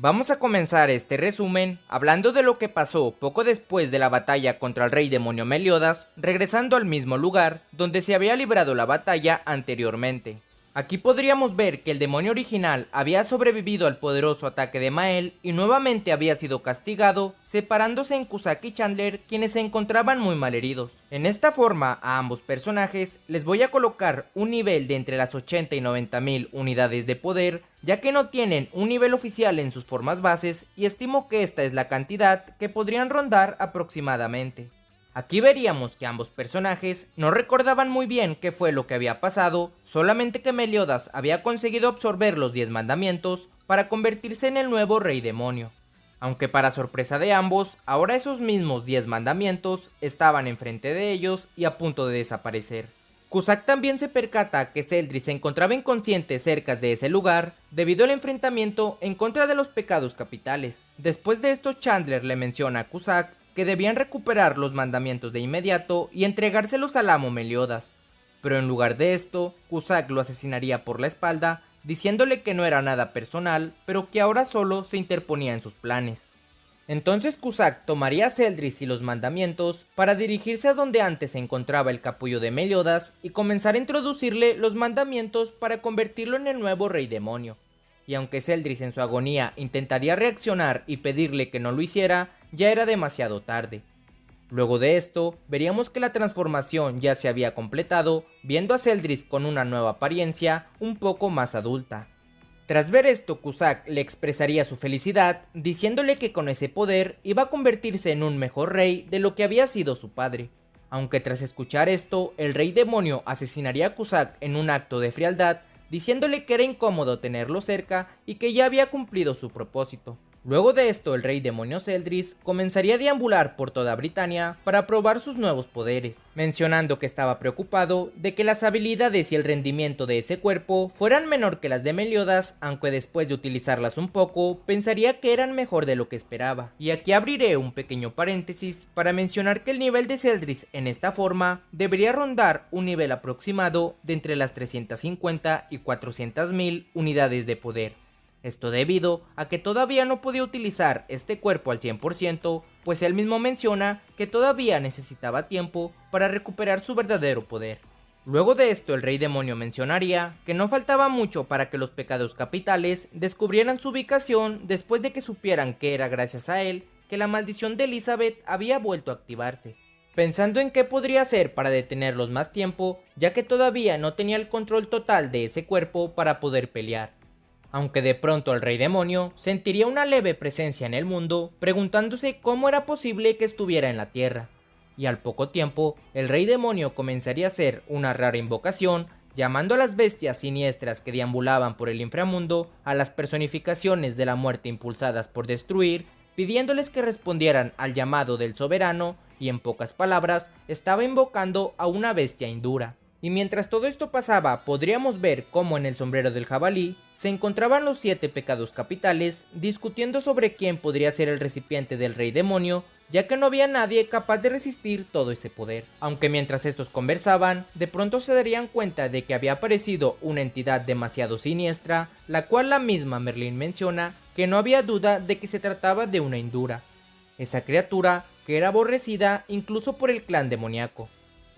Vamos a comenzar este resumen hablando de lo que pasó poco después de la batalla contra el rey demonio Meliodas, regresando al mismo lugar donde se había librado la batalla anteriormente. Aquí podríamos ver que el demonio original había sobrevivido al poderoso ataque de Mael y nuevamente había sido castigado, separándose en Cusack y Chandler, quienes se encontraban muy mal heridos. En esta forma, a ambos personajes les voy a colocar un nivel de entre las 80 y 90 mil unidades de poder, ya que no tienen un nivel oficial en sus formas bases y estimo que esta es la cantidad que podrían rondar aproximadamente. Aquí veríamos que ambos personajes no recordaban muy bien qué fue lo que había pasado, solamente que Meliodas había conseguido absorber los 10 mandamientos para convertirse en el nuevo rey demonio. Aunque para sorpresa de ambos, ahora esos mismos 10 mandamientos estaban enfrente de ellos y a punto de desaparecer. Cusack también se percata que Zeldris se encontraba inconsciente cerca de ese lugar debido al enfrentamiento en contra de los pecados capitales. Después de esto, Chandler le menciona a Cusack que debían recuperar los mandamientos de inmediato y entregárselos al amo Meliodas, pero en lugar de esto, Cusack lo asesinaría por la espalda, diciéndole que no era nada personal, pero que ahora solo se interponía en sus planes. Entonces Cusack tomaría a Zeldris y los mandamientos para dirigirse a donde antes se encontraba el capullo de Meliodas y comenzar a introducirle los mandamientos para convertirlo en el nuevo rey demonio. Y aunque Zeldris en su agonía intentaría reaccionar y pedirle que no lo hiciera, ya era demasiado tarde. Luego de esto, veríamos que la transformación ya se había completado, viendo a Zeldris con una nueva apariencia un poco más adulta. Tras ver esto, Cusack le expresaría su felicidad, diciéndole que con ese poder iba a convertirse en un mejor rey de lo que había sido su padre. Aunque tras escuchar esto, el rey demonio asesinaría a Cusack en un acto de frialdad, diciéndole que era incómodo tenerlo cerca y que ya había cumplido su propósito. Luego de esto, el rey demonio Zeldris comenzaría a deambular por toda Britania para probar sus nuevos poderes, mencionando que estaba preocupado de que las habilidades y el rendimiento de ese cuerpo fueran menor que las de Meliodas, aunque después de utilizarlas un poco, pensaría que eran mejor de lo que esperaba. Y aquí abriré un pequeño paréntesis para mencionar que el nivel de Zeldris en esta forma debería rondar un nivel aproximado de entre las 350 y 400 mil unidades de poder. Esto debido a que todavía no podía utilizar este cuerpo al 100%, pues él mismo menciona que todavía necesitaba tiempo para recuperar su verdadero poder. Luego de esto, el rey demonio mencionaría que no faltaba mucho para que los pecados capitales descubrieran su ubicación después de que supieran que era gracias a él que la maldición de Elizabeth había vuelto a activarse. Pensando en qué podría hacer para detenerlos más tiempo, ya que todavía no tenía el control total de ese cuerpo para poder pelear. Aunque de pronto el rey demonio sentiría una leve presencia en el mundo, preguntándose cómo era posible que estuviera en la tierra. Y al poco tiempo, el rey demonio comenzaría a hacer una rara invocación, llamando a las bestias siniestras que deambulaban por el inframundo, a las personificaciones de la muerte impulsadas por destruir, pidiéndoles que respondieran al llamado del soberano, y en pocas palabras, estaba invocando a una bestia hindura. Y mientras todo esto pasaba, podríamos ver cómo en el sombrero del jabalí se encontraban los 7 pecados capitales discutiendo sobre quién podría ser el recipiente del rey demonio, ya que no había nadie capaz de resistir todo ese poder. Aunque mientras estos conversaban, de pronto se darían cuenta de que había aparecido una entidad demasiado siniestra, la cual la misma Merlin menciona que no había duda de que se trataba de una hindura. Esa criatura que era aborrecida incluso por el clan demoníaco.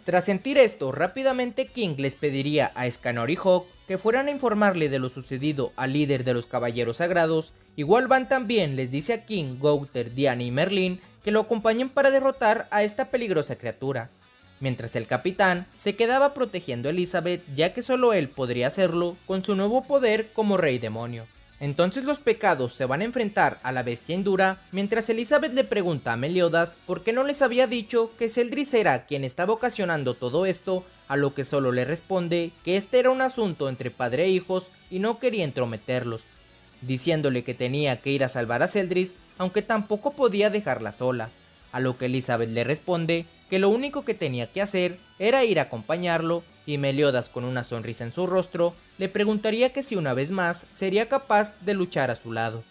Tras sentir esto, rápidamente King les pediría a Escanor y Hawk que fueran a informarle de lo sucedido al líder de los caballeros sagrados. Igual Van también les dice a King, Gowther, Diana y Merlin que lo acompañen para derrotar a esta peligrosa criatura, mientras el capitán se quedaba protegiendo a Elizabeth, ya que solo él podría hacerlo con su nuevo poder como rey demonio. Entonces los pecados se van a enfrentar a la bestia hindura, mientras Elizabeth le pregunta a Meliodas por qué no les había dicho que Zeldris era quien estaba ocasionando todo esto, a lo que solo le responde que este era un asunto entre padre e hijos y no quería entrometerlos, diciéndole que tenía que ir a salvar a Zeldris, aunque tampoco podía dejarla sola, a lo que Elizabeth le responde que lo único que tenía que hacer era ir a acompañarlo, y Meliodas, con una sonrisa en su rostro, le preguntaría que si una vez más sería capaz de luchar a su lado.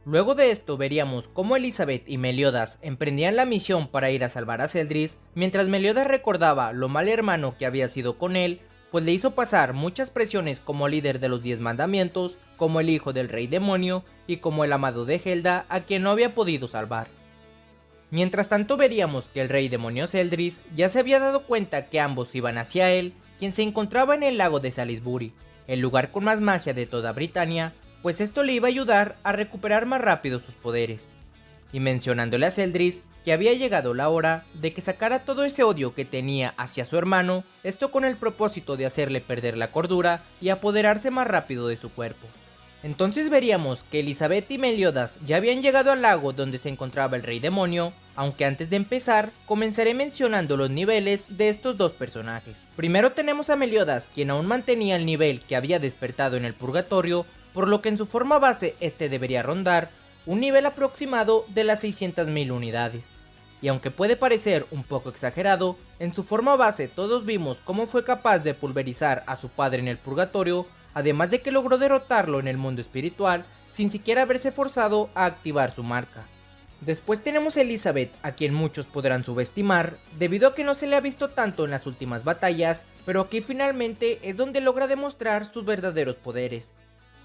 Luego de esto veríamos cómo Elizabeth y Meliodas emprendían la misión para ir a salvar a Zeldris, mientras Meliodas recordaba lo mal hermano que había sido con él, pues le hizo pasar muchas presiones como líder de los 10 mandamientos, como el hijo del rey demonio y como el amado de Zelda a quien no había podido salvar. Mientras tanto veríamos que el rey demonio Zeldris ya se había dado cuenta que ambos iban hacia él, quien se encontraba en el lago de Salisbury, el lugar con más magia de toda Britania, pues esto le iba a ayudar a recuperar más rápido sus poderes. Y mencionándole a Zeldris que había llegado la hora de que sacara todo ese odio que tenía hacia su hermano, esto con el propósito de hacerle perder la cordura y apoderarse más rápido de su cuerpo. Entonces veríamos que Elizabeth y Meliodas ya habían llegado al lago donde se encontraba el rey demonio, aunque antes de empezar, comenzaré mencionando los niveles de estos dos personajes. Primero tenemos a Meliodas, quien aún mantenía el nivel que había despertado en el purgatorio, por lo que en su forma base este debería rondar un nivel aproximado de las 600.000 unidades. Y aunque puede parecer un poco exagerado, en su forma base todos vimos cómo fue capaz de pulverizar a su padre en el purgatorio, además de que logró derrotarlo en el mundo espiritual sin siquiera haberse forzado a activar su marca. Después tenemos a Elizabeth, a quien muchos podrán subestimar, debido a que no se le ha visto tanto en las últimas batallas, pero aquí finalmente es donde logra demostrar sus verdaderos poderes,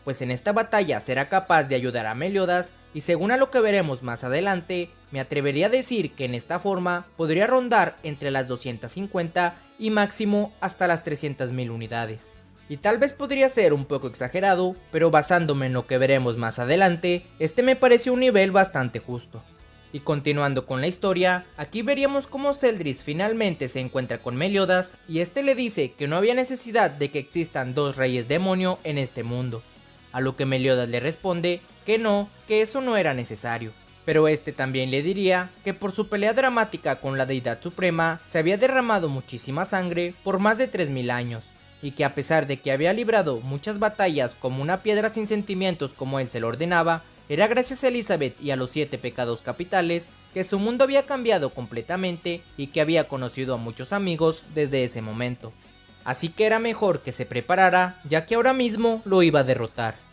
pues en esta batalla será capaz de ayudar a Meliodas y según a lo que veremos más adelante, me atrevería a decir que en esta forma podría rondar entre las 250 y máximo hasta las 300.000 unidades. Y tal vez podría ser un poco exagerado, pero basándome en lo que veremos más adelante, este me parece un nivel bastante justo. Y continuando con la historia, aquí veríamos cómo Zeldris finalmente se encuentra con Meliodas y este le dice que no había necesidad de que existan dos reyes demonio en este mundo. A lo que Meliodas le responde que no, que eso no era necesario. Pero este también le diría que por su pelea dramática con la deidad suprema se había derramado muchísima sangre por más de 3000 años, y que a pesar de que había librado muchas batallas como una piedra sin sentimientos como él se lo ordenaba, era gracias a Elizabeth y a los 7 pecados capitales que su mundo había cambiado completamente y que había conocido a muchos amigos desde ese momento. Así que era mejor que se preparara, ya que ahora mismo lo iba a derrotar.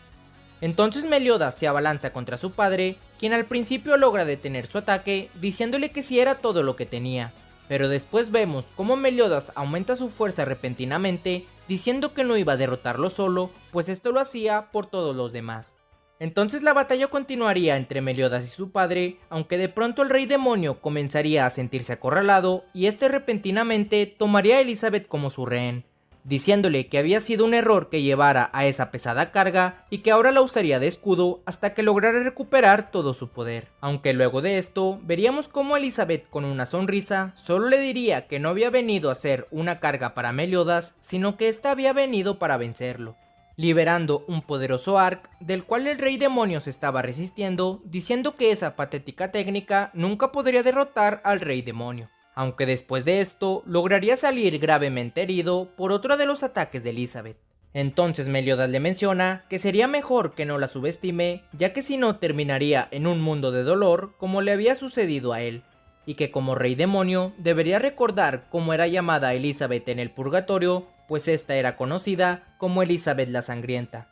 Entonces Meliodas se abalanza contra su padre, quien al principio logra detener su ataque diciéndole que sí era todo lo que tenía, pero después vemos cómo Meliodas aumenta su fuerza repentinamente diciendo que no iba a derrotarlo solo, pues esto lo hacía por todos los demás. Entonces la batalla continuaría entre Meliodas y su padre, aunque de pronto el rey demonio comenzaría a sentirse acorralado y este repentinamente tomaría a Elizabeth como su rehén, diciéndole que había sido un error que llevara a esa pesada carga y que ahora la usaría de escudo hasta que lograra recuperar todo su poder. Aunque luego de esto, veríamos cómo Elizabeth con una sonrisa solo le diría que no había venido a ser una carga para Meliodas, sino que ésta había venido para vencerlo, liberando un poderoso arc del cual el rey demonio se estaba resistiendo, diciendo que esa patética técnica nunca podría derrotar al rey demonio. Aunque después de esto lograría salir gravemente herido por otro de los ataques de Elizabeth. Entonces Meliodas le menciona que sería mejor que no la subestime, ya que si no terminaría en un mundo de dolor como le había sucedido a él, y que como rey demonio debería recordar cómo era llamada Elizabeth en el purgatorio, pues esta era conocida como Elizabeth la Sangrienta.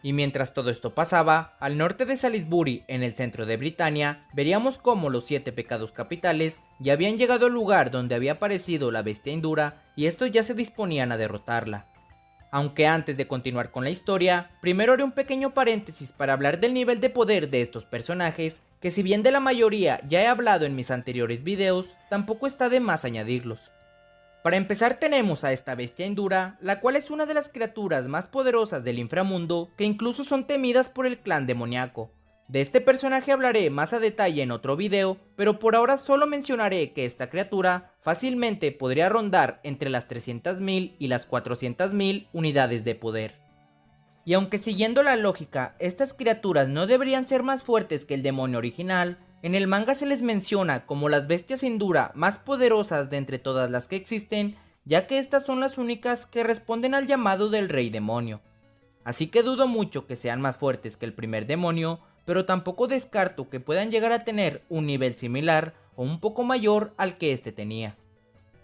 Y mientras todo esto pasaba, al norte de Salisbury, en el centro de Britania, veríamos cómo los 7 pecados capitales ya habían llegado al lugar donde había aparecido la bestia Indura y estos ya se disponían a derrotarla. Aunque antes de continuar con la historia, primero haré un pequeño paréntesis para hablar del nivel de poder de estos personajes, que si bien de la mayoría ya he hablado en mis anteriores videos, tampoco está de más añadirlos. Para empezar tenemos a esta bestia Indura, la cual es una de las criaturas más poderosas del inframundo que incluso son temidas por el clan demoníaco. De este personaje hablaré más a detalle en otro video, pero por ahora solo mencionaré que esta criatura fácilmente podría rondar entre las 300.000 y las 400.000 unidades de poder. Y aunque siguiendo la lógica, estas criaturas no deberían ser más fuertes que el demonio original, en el manga se les menciona como las bestias Indura más poderosas de entre todas las que existen, ya que estas son las únicas que responden al llamado del rey demonio. Así que dudo mucho que sean más fuertes que el primer demonio, pero tampoco descarto que puedan llegar a tener un nivel similar o un poco mayor al que este tenía.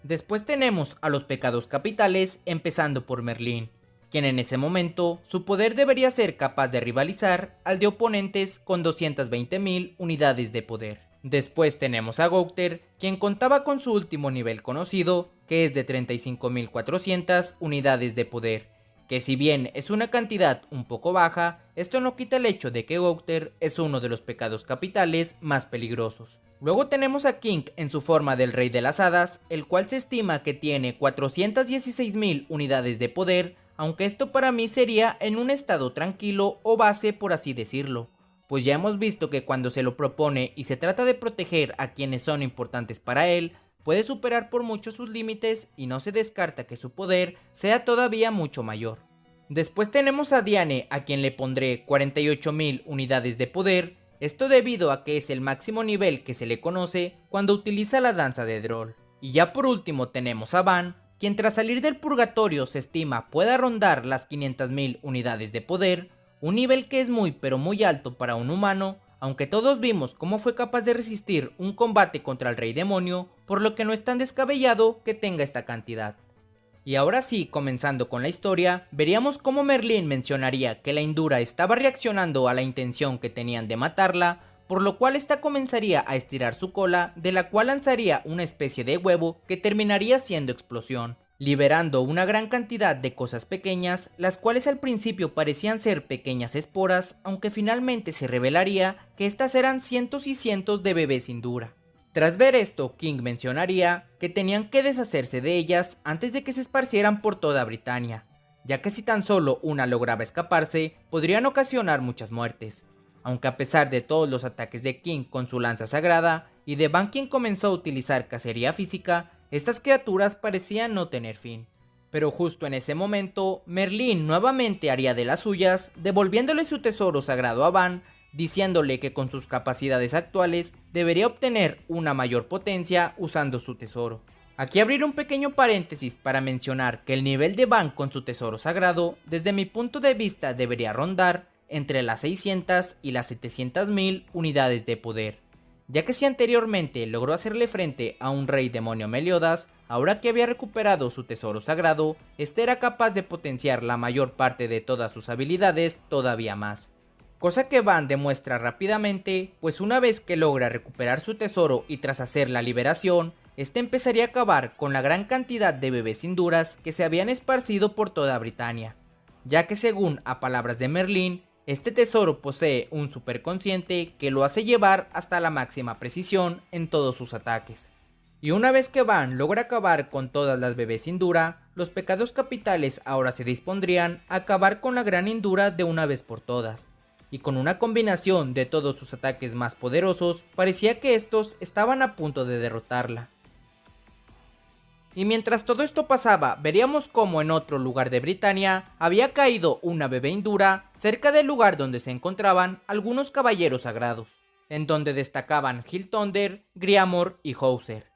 Después tenemos a los pecados capitales, empezando por Merlín, quien en ese momento su poder debería ser capaz de rivalizar al de oponentes con 220.000 unidades de poder. Después tenemos a Gowther, quien contaba con su último nivel conocido, que es de 35.400 unidades de poder, que si bien es una cantidad un poco baja, esto no quita el hecho de que Gowther es uno de los pecados capitales más peligrosos. Luego tenemos a King en su forma del Rey de las Hadas, el cual se estima que tiene 416.000 unidades de poder, aunque esto para mí sería en un estado tranquilo o base, por así decirlo, pues ya hemos visto que cuando se lo propone y se trata de proteger a quienes son importantes para él, puede superar por mucho sus límites y no se descarta que su poder sea todavía mucho mayor. Después tenemos a Diane, a quien le pondré 48.000 unidades de poder, esto debido a que es el máximo nivel que se le conoce cuando utiliza la danza de Droll. Y ya por último tenemos a Van, quien tras salir del purgatorio se estima pueda rondar las 500.000 unidades de poder, un nivel que es muy pero muy alto para un humano, aunque todos vimos cómo fue capaz de resistir un combate contra el Rey Demonio, por lo que no es tan descabellado que tenga esta cantidad. Y ahora sí, comenzando con la historia, veríamos cómo Merlín mencionaría que la Indura estaba reaccionando a la intención que tenían de matarla, por lo cual esta comenzaría a estirar su cola, de la cual lanzaría una especie de huevo que terminaría siendo explosión, liberando una gran cantidad de cosas pequeñas, las cuales al principio parecían ser pequeñas esporas, aunque finalmente se revelaría que estas eran cientos y cientos de bebés Indura. Tras ver esto, King mencionaría que tenían que deshacerse de ellas antes de que se esparcieran por toda Britania, ya que si tan solo una lograba escaparse, podrían ocasionar muchas muertes. Aunque a pesar de todos los ataques de King con su lanza sagrada, y de Van quien comenzó a utilizar cacería física, estas criaturas parecían no tener fin. Pero justo en ese momento, Merlín nuevamente haría de las suyas, devolviéndole su tesoro sagrado a Van, diciéndole que con sus capacidades actuales debería obtener una mayor potencia usando su tesoro. Aquí abriré un pequeño paréntesis para mencionar que el nivel de Van con su tesoro sagrado, desde mi punto de vista debería rondar entre las 600 y las 700.000 unidades de poder, ya que si anteriormente logró hacerle frente a un rey demonio Meliodas, ahora que había recuperado su tesoro sagrado, este era capaz de potenciar la mayor parte de todas sus habilidades todavía más. Cosa que Van demuestra rápidamente, pues una vez que logra recuperar su tesoro y tras hacer la liberación, este empezaría a acabar con la gran cantidad de bebés Induras que se habían esparcido por toda Britania, ya que según a palabras de Merlín, este tesoro posee un superconsciente que lo hace llevar hasta la máxima precisión en todos sus ataques. Y una vez que Van logra acabar con todas las bebés Indura, los pecados capitales ahora se dispondrían a acabar con la gran Indura de una vez por todas. Y con una combinación de todos sus ataques más poderosos, parecía que estos estaban a punto de derrotarla. Y mientras todo esto pasaba, veríamos cómo en otro lugar de Britania había caído una bebé Indura cerca del lugar donde se encontraban algunos caballeros sagrados, en donde destacaban Hillthunder, Griamor y Hauser,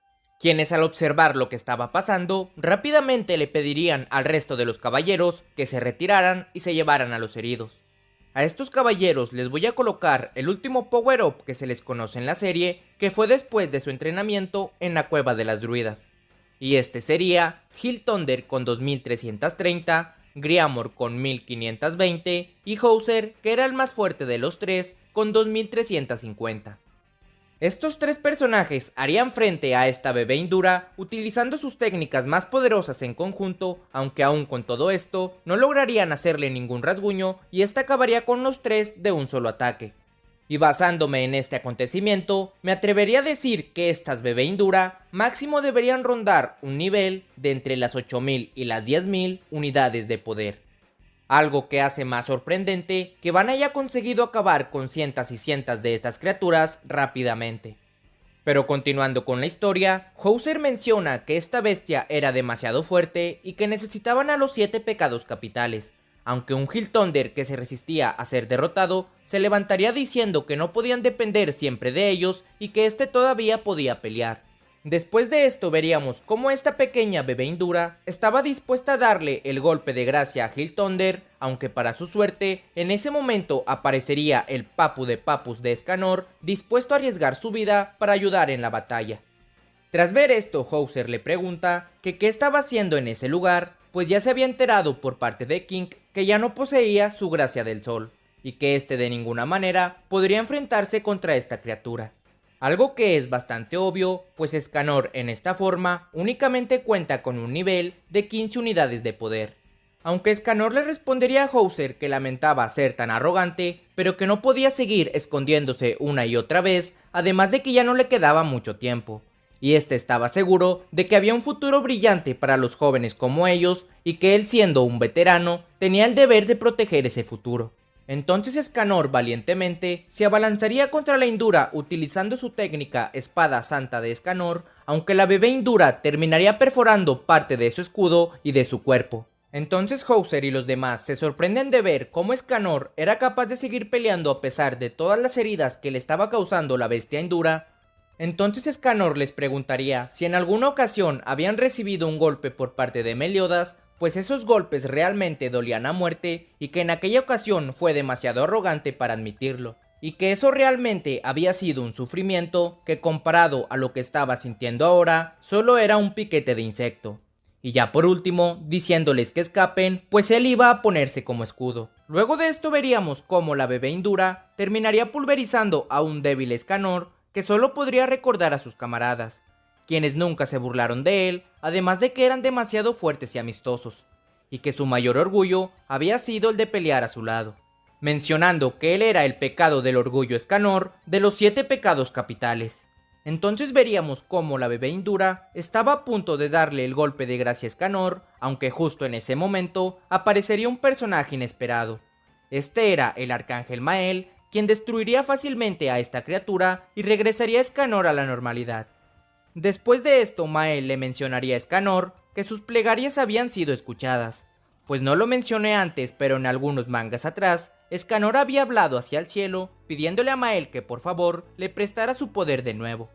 quienes al observar lo que estaba pasando, rápidamente le pedirían al resto de los caballeros que se retiraran y se llevaran a los heridos. A estos caballeros les voy a colocar el último power-up que se les conoce en la serie, que fue después de su entrenamiento en la Cueva de las Druidas. Y este sería Hillthunder con 2330, Griamor con 1520 y Hauser, que era el más fuerte de los tres, con 2350. Estos tres personajes harían frente a esta bebé Indura utilizando sus técnicas más poderosas en conjunto, aunque aún con todo esto no lograrían hacerle ningún rasguño y esta acabaría con los tres de un solo ataque. Y basándome en este acontecimiento, me atrevería a decir que estas bebé Indura máximo deberían rondar un nivel de entre las 8.000 y las 10.000 unidades de poder. Algo que hace más sorprendente que Van haya conseguido acabar con cientos y cientos de estas criaturas rápidamente. Pero continuando con la historia, Hauser menciona que esta bestia era demasiado fuerte y que necesitaban a los 7 pecados capitales, aunque un Hillthunder que se resistía a ser derrotado se levantaría diciendo que no podían depender siempre de ellos y que este todavía podía pelear. Después de esto veríamos cómo esta pequeña bebé Indura estaba dispuesta a darle el golpe de gracia a Hillthunder, aunque para su suerte, en ese momento aparecería el Papu de Papus de Escanor, dispuesto a arriesgar su vida para ayudar en la batalla. Tras ver esto, Hauser le pregunta que qué estaba haciendo en ese lugar, pues ya se había enterado por parte de King que ya no poseía su gracia del sol, y que este de ninguna manera podría enfrentarse contra esta criatura. Algo que es bastante obvio, pues Escanor en esta forma únicamente cuenta con un nivel de 15 unidades de poder. Aunque Escanor le respondería a Hauser que lamentaba ser tan arrogante, pero que no podía seguir escondiéndose una y otra vez, además de que ya no le quedaba mucho tiempo. Y este estaba seguro de que había un futuro brillante para los jóvenes como ellos, y que él, siendo un veterano, tenía el deber de proteger ese futuro. Entonces Escanor valientemente se abalanzaría contra la Indura utilizando su técnica Espada Santa de Escanor, aunque la bebé Indura terminaría perforando parte de su escudo y de su cuerpo. Entonces Hauser y los demás se sorprenden de ver cómo Escanor era capaz de seguir peleando a pesar de todas las heridas que le estaba causando la bestia Indura. Entonces Escanor les preguntaría si en alguna ocasión habían recibido un golpe por parte de Meliodas, pues esos golpes realmente dolían a muerte y que en aquella ocasión fue demasiado arrogante para admitirlo, y que eso realmente había sido un sufrimiento que, comparado a lo que estaba sintiendo ahora, solo era un piquete de insecto. Y ya por último, diciéndoles que escapen, pues él iba a ponerse como escudo. Luego de esto veríamos cómo la bebé Indura terminaría pulverizando a un débil Escanor que solo podría recordar a sus camaradas, quienes nunca se burlaron de él, además de que eran demasiado fuertes y amistosos, y que su mayor orgullo había sido el de pelear a su lado, mencionando que él era el pecado del orgullo Escanor de los 7 pecados capitales. Entonces veríamos cómo la bebé Indura estaba a punto de darle el golpe de gracia a Escanor, aunque justo en ese momento aparecería un personaje inesperado. Este era el arcángel Mael, quien destruiría fácilmente a esta criatura y regresaría a Escanor a la normalidad. Después de esto, Mael le mencionaría a Escanor que sus plegarias habían sido escuchadas. Pues no lo mencioné antes, pero en algunos mangas atrás, Escanor había hablado hacia el cielo, pidiéndole a Mael que por favor le prestara su poder de nuevo.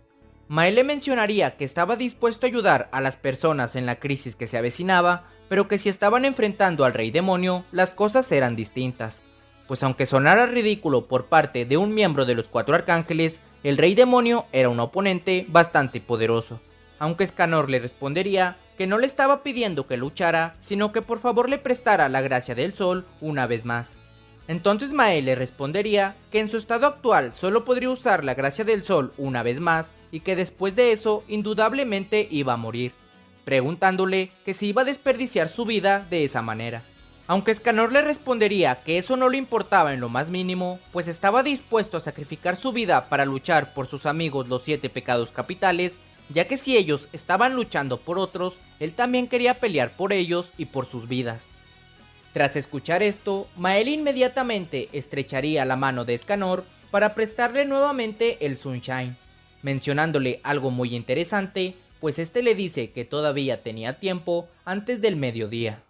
Mael le mencionaría que estaba dispuesto a ayudar a las personas en la crisis que se avecinaba, pero que si estaban enfrentando al Rey Demonio, las cosas eran distintas. Pues aunque sonara ridículo por parte de un miembro de los 4 arcángeles, el Rey Demonio era un oponente bastante poderoso. Aunque Escanor le respondería que no le estaba pidiendo que luchara, sino que por favor le prestara la gracia del sol una vez más. Entonces Mael le respondería que en su estado actual solo podría usar la gracia del sol una vez más y que después de eso indudablemente iba a morir, preguntándole que si iba a desperdiciar su vida de esa manera. Aunque Escanor le respondería que eso no le importaba en lo más mínimo, pues estaba dispuesto a sacrificar su vida para luchar por sus amigos los 7 pecados capitales, ya que si ellos estaban luchando por otros, él también quería pelear por ellos y por sus vidas. Tras escuchar esto, Mael inmediatamente estrecharía la mano de Escanor para prestarle nuevamente el Sunshine, mencionándole algo muy interesante, pues este le dice que todavía tenía tiempo antes del mediodía.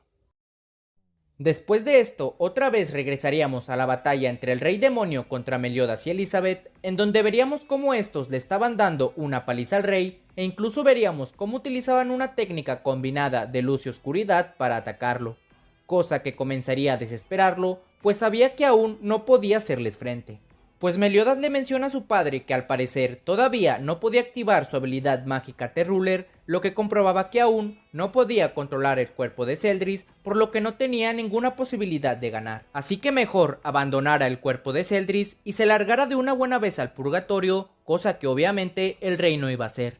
Después de esto, otra vez regresaríamos a la batalla entre el Rey Demonio contra Meliodas y Elizabeth, en donde veríamos cómo estos le estaban dando una paliza al rey, e incluso veríamos cómo utilizaban una técnica combinada de luz y oscuridad para atacarlo, cosa que comenzaría a desesperarlo, pues sabía que aún no podía hacerles frente. Pues Meliodas le menciona a su padre que al parecer todavía no podía activar su habilidad mágica T-Ruler, lo que comprobaba que aún no podía controlar el cuerpo de Zeldris, por lo que no tenía ninguna posibilidad de ganar. Así que mejor abandonara el cuerpo de Zeldris y se largara de una buena vez al purgatorio, cosa que obviamente el rey no iba a hacer.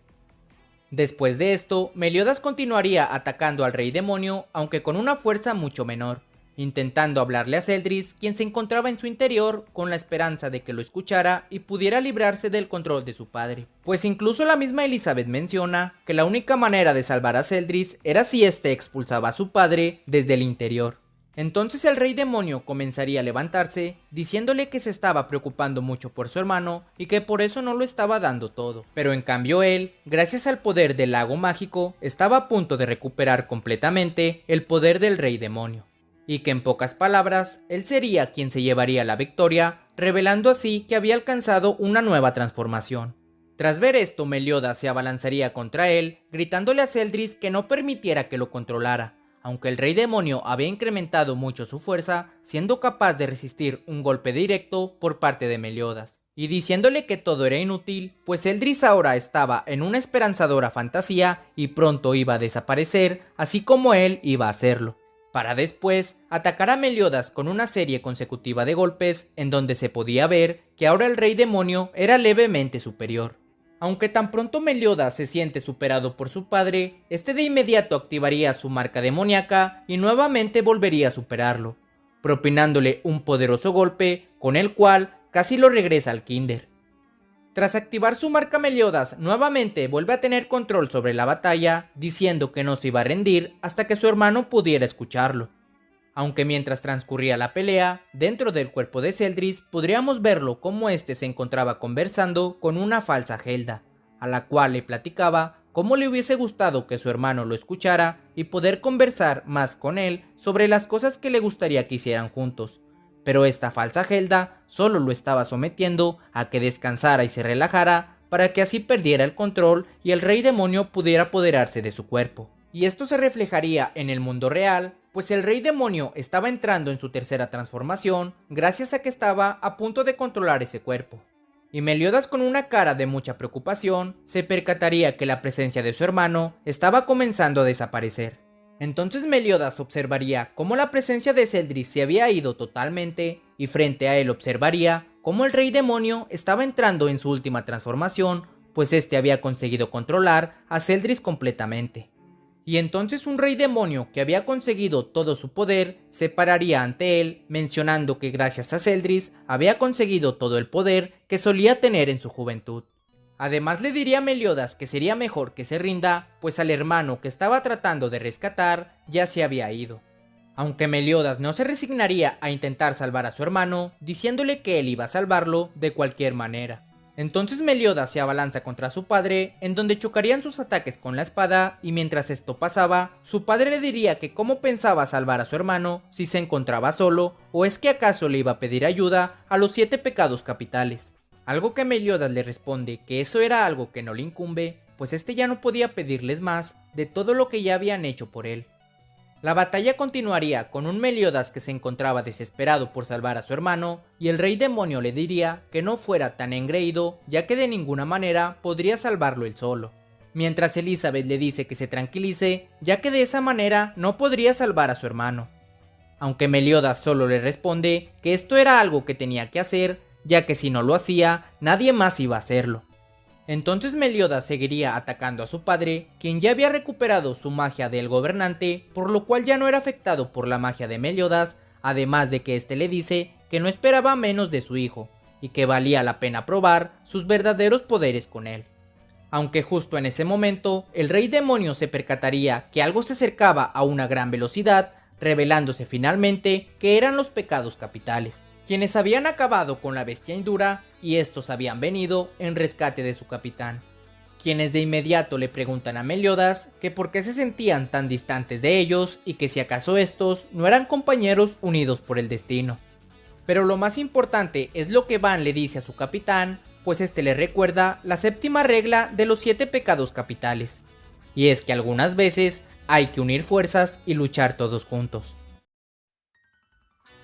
Después de esto, Meliodas continuaría atacando al Rey Demonio, aunque con una fuerza mucho menor, intentando hablarle a Zeldris, quien se encontraba en su interior, con la esperanza de que lo escuchara y pudiera librarse del control de su padre. Pues incluso la misma Elizabeth menciona que la única manera de salvar a Zeldris era si éste expulsaba a su padre desde el interior. Entonces el Rey Demonio comenzaría a levantarse, diciéndole que se estaba preocupando mucho por su hermano y que por eso no lo estaba dando todo. Pero en cambio él, gracias al poder del lago mágico, estaba a punto de recuperar completamente el poder del Rey Demonio. Y que en pocas palabras, él sería quien se llevaría la victoria, revelando así que había alcanzado una nueva transformación. Tras ver esto, Meliodas se abalanzaría contra él, gritándole a Zeldris que no permitiera que lo controlara, aunque el Rey Demonio había incrementado mucho su fuerza, siendo capaz de resistir un golpe directo por parte de Meliodas, y diciéndole que todo era inútil, pues Zeldris ahora estaba en una esperanzadora fantasía y pronto iba a desaparecer, así como él iba a hacerlo, para después atacar a Meliodas con una serie consecutiva de golpes en donde se podía ver que ahora el Rey Demonio era levemente superior. Aunque tan pronto Meliodas se siente superado por su padre, este de inmediato activaría su marca demoníaca y nuevamente volvería a superarlo, propinándole un poderoso golpe con el cual casi lo regresa al kinder. Tras activar su marca, Meliodas nuevamente vuelve a tener control sobre la batalla, diciendo que no se iba a rendir hasta que su hermano pudiera escucharlo. Aunque mientras transcurría la pelea, dentro del cuerpo de Celdris podríamos verlo como este se encontraba conversando con una falsa Gelda, a la cual le platicaba cómo le hubiese gustado que su hermano lo escuchara y poder conversar más con él sobre las cosas que le gustaría que hicieran juntos. Pero esta falsa Gelda solo lo estaba sometiendo a que descansara y se relajara para que así perdiera el control y el rey demonio pudiera apoderarse de su cuerpo. Y esto se reflejaría en el mundo real, pues el rey demonio estaba entrando en su tercera transformación gracias a que estaba a punto de controlar ese cuerpo. Y Meliodas, con una cara de mucha preocupación, se percataría que la presencia de su hermano estaba comenzando a desaparecer. Entonces Meliodas observaría cómo la presencia de Celdris se había ido totalmente y frente a él observaría cómo el rey demonio estaba entrando en su última transformación, pues este había conseguido controlar a Celdris completamente. Y entonces un rey demonio que había conseguido todo su poder se pararía ante él, mencionando que gracias a Celdris había conseguido todo el poder que solía tener en su juventud. Además le diría a Meliodas que sería mejor que se rinda, pues al hermano que estaba tratando de rescatar ya se había ido. Aunque Meliodas no se resignaría a intentar salvar a su hermano, diciéndole que él iba a salvarlo de cualquier manera. Entonces Meliodas se abalanza contra su padre, en donde chocarían sus ataques con la espada, y mientras esto pasaba, su padre le diría que cómo pensaba salvar a su hermano si se encontraba solo, o es que acaso le iba a pedir ayuda a los 7 pecados capitales. Algo que Meliodas le responde que eso era algo que no le incumbe, pues este ya no podía pedirles más de todo lo que ya habían hecho por él. La batalla continuaría con un Meliodas que se encontraba desesperado por salvar a su hermano, y el rey demonio le diría que no fuera tan engreído, ya que de ninguna manera podría salvarlo él solo. Mientras Elizabeth le dice que se tranquilice, ya que de esa manera no podría salvar a su hermano. Aunque Meliodas solo le responde que esto era algo que tenía que hacer, ya que si no lo hacía, nadie más iba a hacerlo. Entonces Meliodas seguiría atacando a su padre, quien ya había recuperado su magia del gobernante, por lo cual ya no era afectado por la magia de Meliodas, además de que este le dice que no esperaba menos de su hijo, y que valía la pena probar sus verdaderos poderes con él. Aunque justo en ese momento, el rey demonio se percataría que algo se acercaba a una gran velocidad, revelándose finalmente que eran los pecados capitales, quienes habían acabado con la bestia Indura, y estos habían venido en rescate de su capitán, quienes de inmediato le preguntan a Meliodas que por qué se sentían tan distantes de ellos y que si acaso estos no eran compañeros unidos por el destino. Pero lo más importante es lo que Van le dice a su capitán, pues este le recuerda la séptima regla de los 7 pecados capitales, y es que algunas veces hay que unir fuerzas y luchar todos juntos.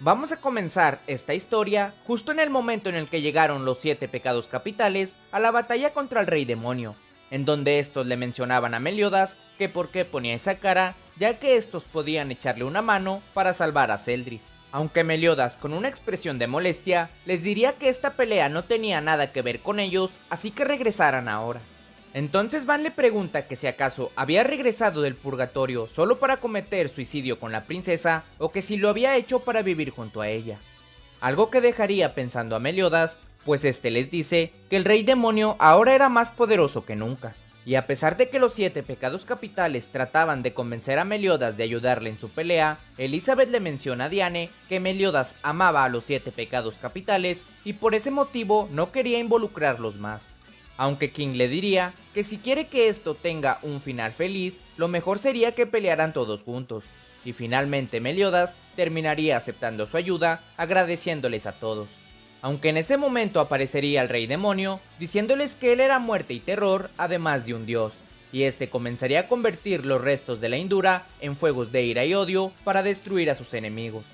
Vamos a comenzar esta historia justo en el momento en el que llegaron los 7 pecados capitales a la batalla contra el rey demonio, en donde estos le mencionaban a Meliodas que por qué ponía esa cara, ya que estos podían echarle una mano para salvar a Celdris. Aunque Meliodas, con una expresión de molestia, les diría que esta pelea no tenía nada que ver con ellos, así que regresaran ahora. Entonces Van le pregunta que si acaso había regresado del purgatorio solo para cometer suicidio con la princesa, o que si lo había hecho para vivir junto a ella. Algo que dejaría pensando a Meliodas, pues este les dice que el rey demonio ahora era más poderoso que nunca. Y a pesar de que los 7 pecados capitales trataban de convencer a Meliodas de ayudarle en su pelea, Elizabeth le menciona a Diane que Meliodas amaba a los 7 pecados capitales y por ese motivo no quería involucrarlos más. Aunque King le diría que si quiere que esto tenga un final feliz, lo mejor sería que pelearan todos juntos. Y finalmente Meliodas terminaría aceptando su ayuda, agradeciéndoles a todos. Aunque en ese momento aparecería el rey demonio, diciéndoles que él era muerte y terror, además de un dios, y este comenzaría a convertir los restos de la Indura en fuegos de ira y odio para destruir a sus enemigos.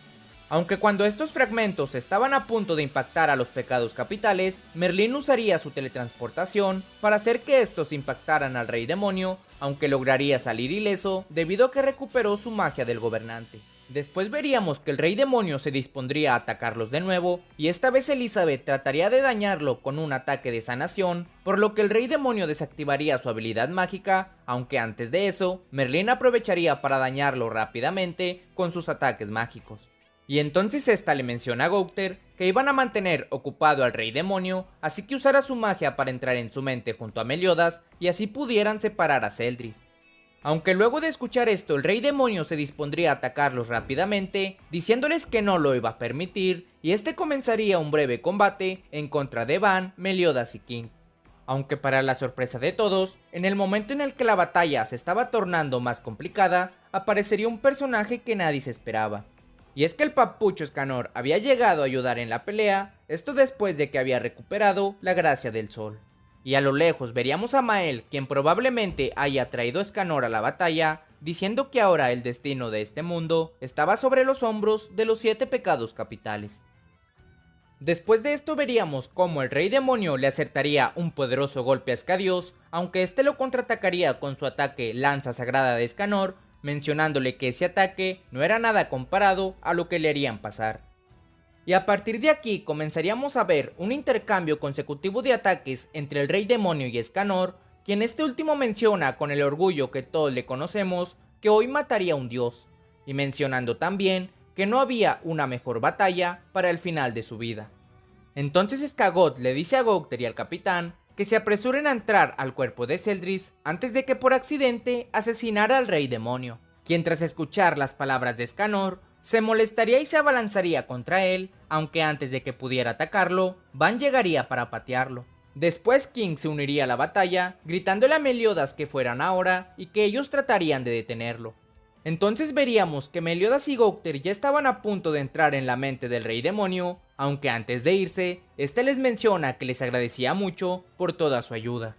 Aunque cuando estos fragmentos estaban a punto de impactar a los pecados capitales, Merlín usaría su teletransportación para hacer que estos impactaran al rey demonio, aunque lograría salir ileso debido a que recuperó su magia del gobernante. Después veríamos que el rey demonio se dispondría a atacarlos de nuevo, y esta vez Elizabeth trataría de dañarlo con un ataque de sanación, por lo que el rey demonio desactivaría su habilidad mágica, aunque antes de eso, Merlín aprovecharía para dañarlo rápidamente con sus ataques mágicos. Y entonces esta le menciona a Gowther que iban a mantener ocupado al rey demonio, así que usara su magia para entrar en su mente junto a Meliodas y así pudieran separar a Celdris. Aunque luego de escuchar esto el rey demonio se dispondría a atacarlos rápidamente, diciéndoles que no lo iba a permitir, y este comenzaría un breve combate en contra de Van, Meliodas y King. Aunque para la sorpresa de todos, en el momento en el que la batalla se estaba tornando más complicada, aparecería un personaje que nadie se esperaba. Y es que el papucho Escanor había llegado a ayudar en la pelea, esto después de que había recuperado la gracia del sol. Y a lo lejos veríamos a Mael, quien probablemente haya traído a Escanor a la batalla, diciendo que ahora el destino de este mundo estaba sobre los hombros de los 7 pecados capitales. Después de esto veríamos cómo el rey demonio le acertaría un poderoso golpe a Escadios, aunque este lo contraatacaría con su ataque lanza sagrada de Escanor, mencionándole que ese ataque no era nada comparado a lo que le harían pasar. Y a partir de aquí comenzaríamos a ver un intercambio consecutivo de ataques entre el rey demonio y Escanor, quien este último menciona con el orgullo que todos le conocemos que hoy mataría a un dios, y mencionando también que no había una mejor batalla para el final de su vida. Entonces Skagot le dice a Gowther y al capitán que se apresuren a entrar al cuerpo de Celdris antes de que por accidente asesinara al rey demonio, quien tras escuchar las palabras de Escanor se molestaría y se abalanzaría contra él, aunque antes de que pudiera atacarlo, Van llegaría para patearlo. Después King se uniría a la batalla, gritándole a Meliodas que fueran ahora y que ellos tratarían de detenerlo. Entonces veríamos que Meliodas y Gowther ya estaban a punto de entrar en la mente del rey demonio, aunque antes de irse, este les menciona que les agradecía mucho por toda su ayuda.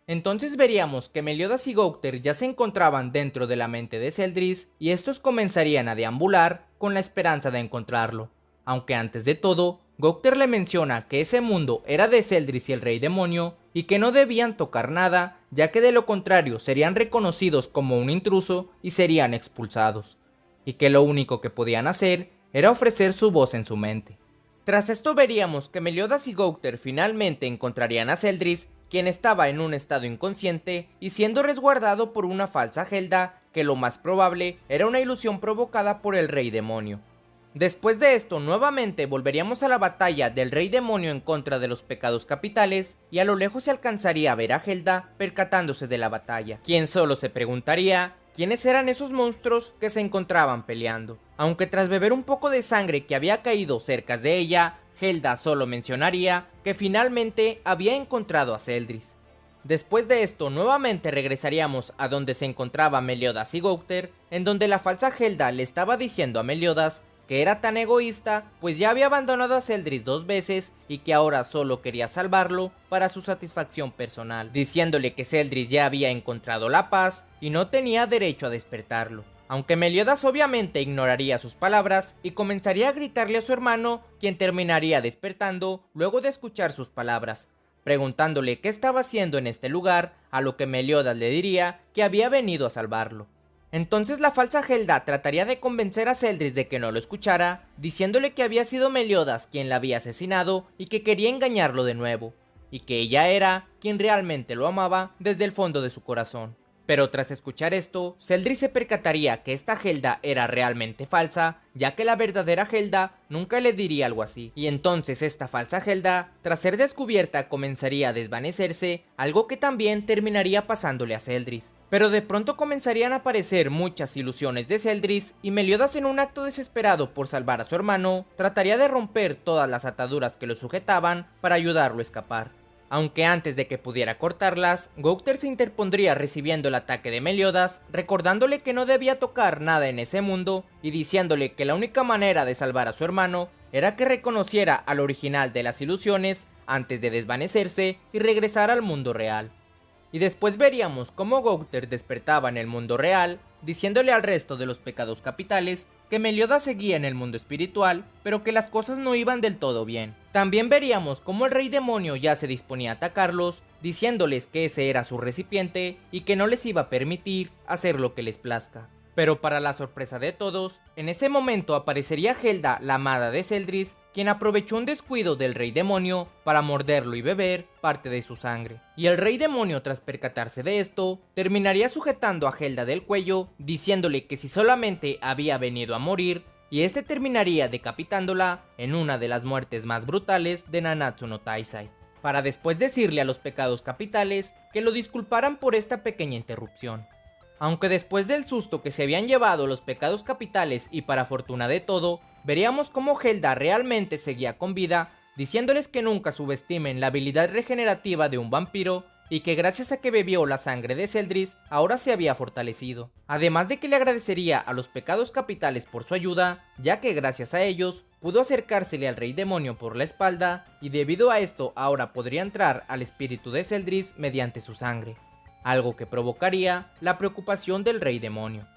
Entonces veríamos que Meliodas y Gowther ya se encontraban dentro de la mente de Celdris y estos comenzarían a deambular con la esperanza de encontrarlo. Aunque antes de todo, Gowther le menciona que ese mundo era de Celdris y el rey demonio y que no debían tocar nada, ya que de lo contrario serían reconocidos como un intruso y serían expulsados, y que lo único que podían hacer era ofrecer su voz en su mente. Tras esto veríamos que Meliodas y Gowther finalmente encontrarían a Celdris, quien estaba en un estado inconsciente y siendo resguardado por una falsa Helda, que lo más probable era una ilusión provocada por el rey demonio. Después de esto nuevamente volveríamos a la batalla del rey demonio en contra de los pecados capitales y a lo lejos se alcanzaría a ver a Helda percatándose de la batalla, quien solo se preguntaría quiénes eran esos monstruos que se encontraban peleando. Aunque tras beber un poco de sangre que había caído cerca de ella, Helda solo mencionaría que finalmente había encontrado a Celdris. Después de esto nuevamente regresaríamos a donde se encontraba Meliodas y Gowther, en donde la falsa Helda le estaba diciendo a Meliodas que era tan egoísta pues ya había abandonado a Celdris 2 veces y que ahora solo quería salvarlo para su satisfacción personal, diciéndole que Celdris ya había encontrado la paz y no tenía derecho a despertarlo. Aunque Meliodas obviamente ignoraría sus palabras y comenzaría a gritarle a su hermano, quien terminaría despertando luego de escuchar sus palabras, preguntándole qué estaba haciendo en este lugar, a lo que Meliodas le diría que había venido a salvarlo. Entonces la falsa Helda trataría de convencer a Celdris de que no lo escuchara, diciéndole que había sido Meliodas quien la había asesinado y que quería engañarlo de nuevo, y que ella era quien realmente lo amaba desde el fondo de su corazón. Pero tras escuchar esto, Celdris se percataría que esta Helda era realmente falsa, ya que la verdadera Helda nunca le diría algo así. Y entonces esta falsa Helda, tras ser descubierta, comenzaría a desvanecerse, algo que también terminaría pasándole a Celdris. Pero de pronto comenzarían a aparecer muchas ilusiones de Celdris, y Meliodas, en un acto desesperado por salvar a su hermano, trataría de romper todas las ataduras que lo sujetaban para ayudarlo a escapar. Aunque antes de que pudiera cortarlas, Gowther se interpondría recibiendo el ataque de Meliodas, recordándole que no debía tocar nada en ese mundo y diciéndole que la única manera de salvar a su hermano era que reconociera al original de las ilusiones antes de desvanecerse y regresar al mundo real. Y después veríamos cómo Gowther despertaba en el mundo real, diciéndole al resto de los pecados capitales que Meliodas seguía en el mundo espiritual, pero que las cosas no iban del todo bien. También veríamos cómo el rey demonio ya se disponía a atacarlos, diciéndoles que ese era su recipiente y que no les iba a permitir hacer lo que les plazca. Pero para la sorpresa de todos, en ese momento aparecería Helda, la amada de Celdris, quien aprovechó un descuido del Rey Demonio para morderlo y beber parte de su sangre. Y el Rey Demonio, tras percatarse de esto, terminaría sujetando a Helda del cuello, diciéndole que si solamente había venido a morir, y este terminaría decapitándola en una de las muertes más brutales de Nanatsu no Taizai, para después decirle a los pecados capitales que lo disculparan por esta pequeña interrupción. Aunque después del susto que se habían llevado los pecados capitales y para fortuna de todo, veríamos cómo Helda realmente seguía con vida, diciéndoles que nunca subestimen la habilidad regenerativa de un vampiro y que gracias a que bebió la sangre de Celdris, ahora se había fortalecido. Además de que le agradecería a los pecados capitales por su ayuda, ya que gracias a ellos pudo acercársele al Rey Demonio por la espalda y debido a esto ahora podría entrar al espíritu de Celdris mediante su sangre, algo que provocaría la preocupación del Rey Demonio.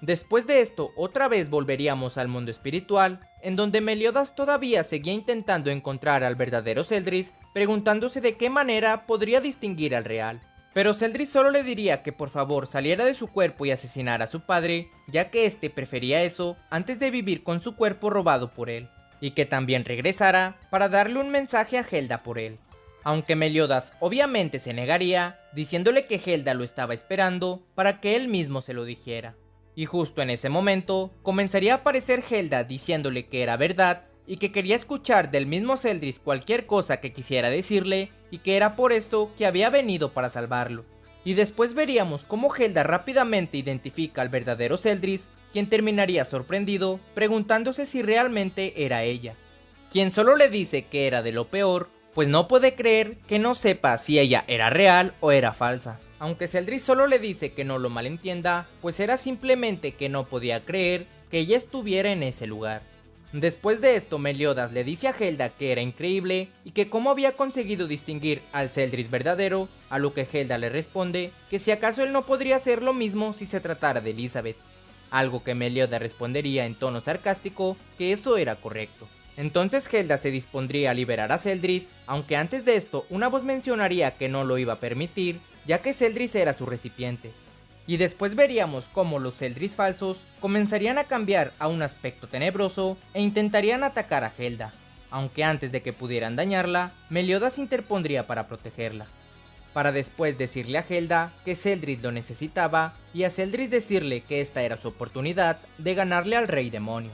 Después de esto, otra vez volveríamos al mundo espiritual, en donde Meliodas todavía seguía intentando encontrar al verdadero Celdris, preguntándose de qué manera podría distinguir al real. Pero Celdris solo le diría que por favor saliera de su cuerpo y asesinara a su padre, ya que este prefería eso antes de vivir con su cuerpo robado por él, y que también regresara para darle un mensaje a Helda por él. Aunque Meliodas obviamente se negaría, diciéndole que Helda lo estaba esperando para que él mismo se lo dijera. Y justo en ese momento, comenzaría a aparecer Helda diciéndole que era verdad y que quería escuchar del mismo Celdris cualquier cosa que quisiera decirle y que era por esto que había venido para salvarlo. Y después veríamos cómo Helda rápidamente identifica al verdadero Celdris, quien terminaría sorprendido preguntándose si realmente era ella, quien solo le dice que era de lo peor, pues no puede creer que no sepa si ella era real o era falsa. Aunque Celdris solo le dice que no lo malentienda, pues era simplemente que no podía creer que ella estuviera en ese lugar. Después de esto, Meliodas le dice a Helda que era increíble y que cómo había conseguido distinguir al Celdris verdadero, a lo que Helda le responde que si acaso él no podría hacer lo mismo si se tratara de Elizabeth, algo que Meliodas respondería en tono sarcástico que eso era correcto. Entonces Helda se dispondría a liberar a Celdris, aunque antes de esto una voz mencionaría que no lo iba a permitir, ya que Celdris era su recipiente. Y después veríamos cómo los Celdris falsos comenzarían a cambiar a un aspecto tenebroso e intentarían atacar a Helda, aunque antes de que pudieran dañarla, Meliodas interpondría para protegerla, para después decirle a Helda que Celdris lo necesitaba y a Celdris decirle que esta era su oportunidad de ganarle al Rey Demonio.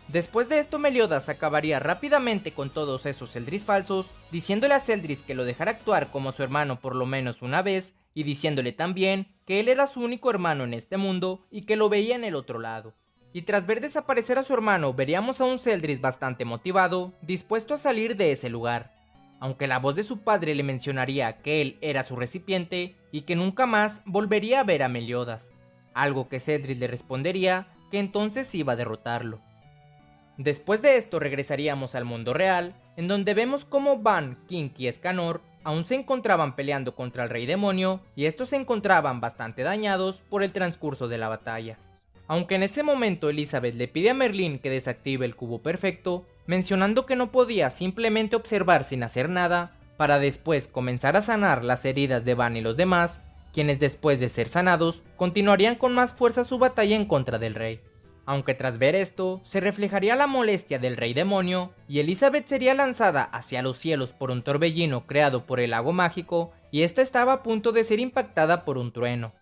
Después de esto, Meliodas acabaría rápidamente con todos esos Celdris falsos, diciéndole a Celdris que lo dejara actuar como su hermano por lo menos una vez, y diciéndole también que él era su único hermano en este mundo y que lo veía en el otro lado. Y tras ver desaparecer a su hermano, veríamos a un Celdris bastante motivado, dispuesto a salir de ese lugar, aunque la voz de su padre le mencionaría que él era su recipiente y que nunca más volvería a ver a Meliodas, algo que Celdris le respondería que entonces iba a derrotarlo. Después de esto regresaríamos al mundo real, en donde vemos cómo Ban, Kink y Escanor aún se encontraban peleando contra el Rey Demonio y estos se encontraban bastante dañados por el transcurso de la batalla. Aunque en ese momento Elizabeth le pide a Merlin que desactive el cubo perfecto, mencionando que no podía simplemente observar sin hacer nada, para después comenzar a sanar las heridas de Ban y los demás, quienes después de ser sanados continuarían con más fuerza su batalla en contra del rey. Aunque tras ver esto, se reflejaría la molestia del Rey Demonio y Elizabeth sería lanzada hacia los cielos por un torbellino creado por el lago mágico y esta estaba a punto de ser impactada por un trueno.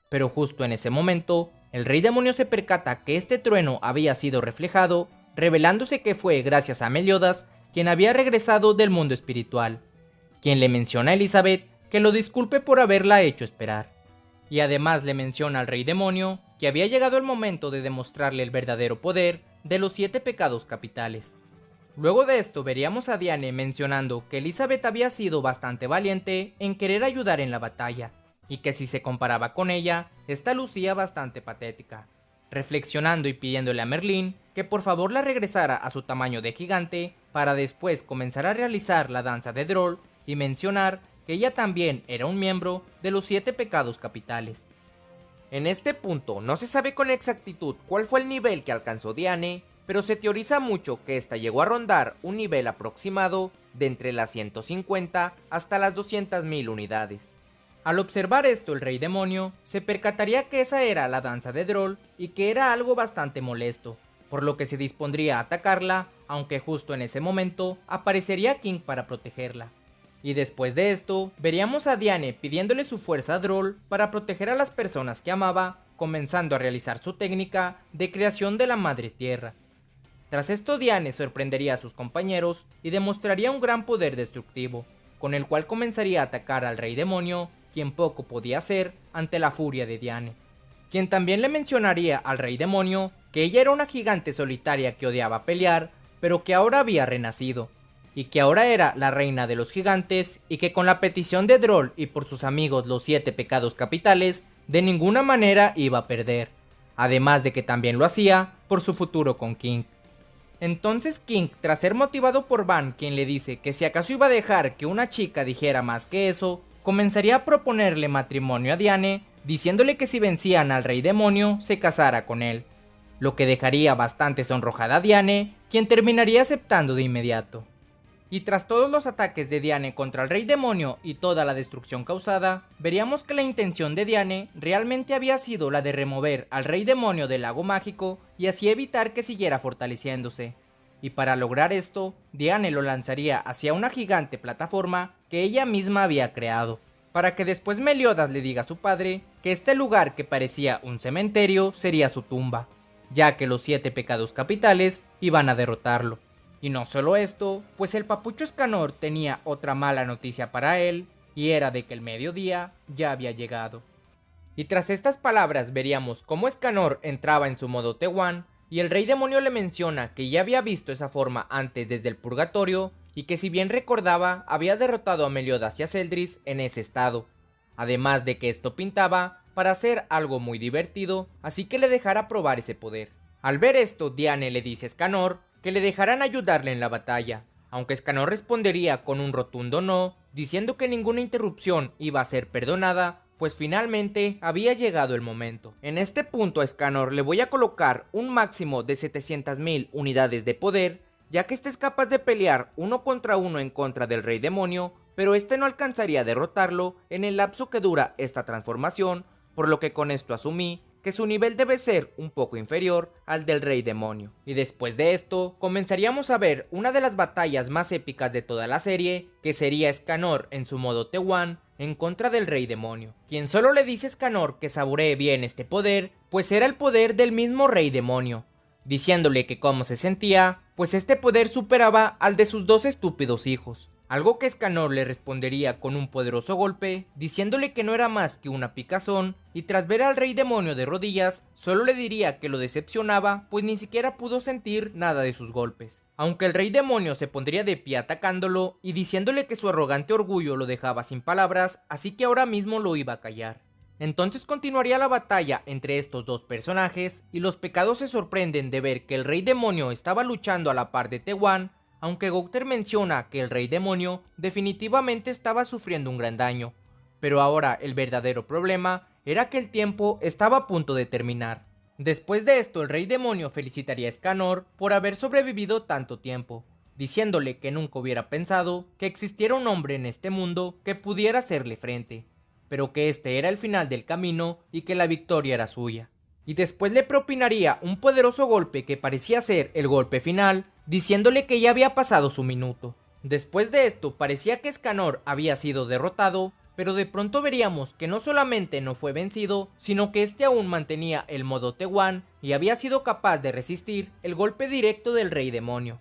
Pero justo en ese momento, el Rey Demonio se percata que este trueno había sido reflejado, revelándose que fue gracias a Meliodas quien había regresado del mundo espiritual, quien le menciona a Elizabeth que lo disculpe por haberla hecho esperar. Y además le menciona al Rey Demonio que había llegado el momento de demostrarle el verdadero poder de los 7 pecados capitales. Luego de esto veríamos a Diane mencionando que Elizabeth había sido bastante valiente en querer ayudar en la batalla, y que si se comparaba con ella, esta lucía bastante patética, reflexionando y pidiéndole a Merlin que por favor la regresara a su tamaño de gigante para después comenzar a realizar la danza de Droll y mencionar que ella también era un miembro de los 7 pecados capitales. En este punto no se sabe con exactitud cuál fue el nivel que alcanzó Diane, pero se teoriza mucho que esta llegó a rondar un nivel aproximado de entre las 150 hasta las 200.000 unidades. Al observar esto, el rey demonio se percataría que esa era la danza de Droll y que era algo bastante molesto, por lo que se dispondría a atacarla, aunque justo en ese momento aparecería King para protegerla. Y después de esto, veríamos a Diane pidiéndole su fuerza a Droll para proteger a las personas que amaba, comenzando a realizar su técnica de creación de la Madre Tierra. Tras esto, Diane sorprendería a sus compañeros y demostraría un gran poder destructivo, con el cual comenzaría a atacar al Rey Demonio, quien poco podía hacer ante la furia de Diane. Quien también le mencionaría al Rey Demonio que ella era una gigante solitaria que odiaba pelear, pero que ahora había renacido, y que ahora era la reina de los gigantes, y que con la petición de Droll y por sus amigos los 7 pecados capitales, de ninguna manera iba a perder, además de que también lo hacía por su futuro con King. Entonces King, tras ser motivado por Van, quien le dice que si acaso iba a dejar que una chica dijera más que eso, comenzaría a proponerle matrimonio a Diane, diciéndole que si vencían al Rey Demonio, se casara con él, lo que dejaría bastante sonrojada a Diane, quien terminaría aceptando de inmediato. Y tras todos los ataques de Diane contra el Rey Demonio y toda la destrucción causada, veríamos que la intención de Diane realmente había sido la de remover al Rey Demonio del lago mágico y así evitar que siguiera fortaleciéndose. Y para lograr esto, Diane lo lanzaría hacia una gigante plataforma que ella misma había creado, para que después Meliodas le diga a su padre que este lugar que parecía un cementerio sería su tumba, ya que los 7 pecados capitales iban a derrotarlo. Y no solo esto, pues el papucho Escanor tenía otra mala noticia para él, y era de que el mediodía ya había llegado. Y tras estas palabras veríamos cómo Escanor entraba en su modo T1, y el Rey Demonio le menciona que ya había visto esa forma antes desde el purgatorio, y que si bien recordaba, había derrotado a Meliodas y a Celdris en ese estado. Además de que esto pintaba para hacer algo muy divertido, así que le dejara probar ese poder. Al ver esto, Diane le dice a Escanor que le dejarán ayudarle en la batalla, aunque Escanor respondería con un rotundo no, diciendo que ninguna interrupción iba a ser perdonada, pues finalmente había llegado el momento. En este punto a Escanor le voy a colocar un máximo de 700.000 unidades de poder, ya que este es capaz de pelear uno contra uno en contra del Rey Demonio, pero este no alcanzaría a derrotarlo en el lapso que dura esta transformación, por lo que con esto asumí que su nivel debe ser un poco inferior al del Rey Demonio. Y después de esto, comenzaríamos a ver una de las batallas más épicas de toda la serie, que sería Escanor en su modo T1 en contra del Rey Demonio, quien solo le dice a Escanor que saboree bien este poder, pues era el poder del mismo Rey Demonio, diciéndole que cómo se sentía, pues este poder superaba al de sus 2 estúpidos hijos. Algo que Escanor le respondería con un poderoso golpe, diciéndole que no era más que una picazón, y tras ver al Rey Demonio de rodillas, solo le diría que lo decepcionaba, pues ni siquiera pudo sentir nada de sus golpes. Aunque el Rey Demonio se pondría de pie atacándolo, y diciéndole que su arrogante orgullo lo dejaba sin palabras, así que ahora mismo lo iba a callar. Entonces continuaría la batalla entre estos dos personajes, y los pecados se sorprenden de ver que el Rey Demonio estaba luchando a la par de T1, aunque Gowther menciona que el Rey Demonio definitivamente estaba sufriendo un gran daño, pero ahora el verdadero problema era que el tiempo estaba a punto de terminar. Después de esto, el Rey Demonio felicitaría a Escanor por haber sobrevivido tanto tiempo, diciéndole que nunca hubiera pensado que existiera un hombre en este mundo que pudiera hacerle frente, pero que este era el final del camino y que la victoria era suya. Y después le propinaría un poderoso golpe que parecía ser el golpe final, diciéndole que ya había pasado su minuto. Después de esto parecía que Escanor había sido derrotado, pero de pronto veríamos que no solamente no fue vencido, sino que este aún mantenía el modo T1 y había sido capaz de resistir el golpe directo del Rey Demonio.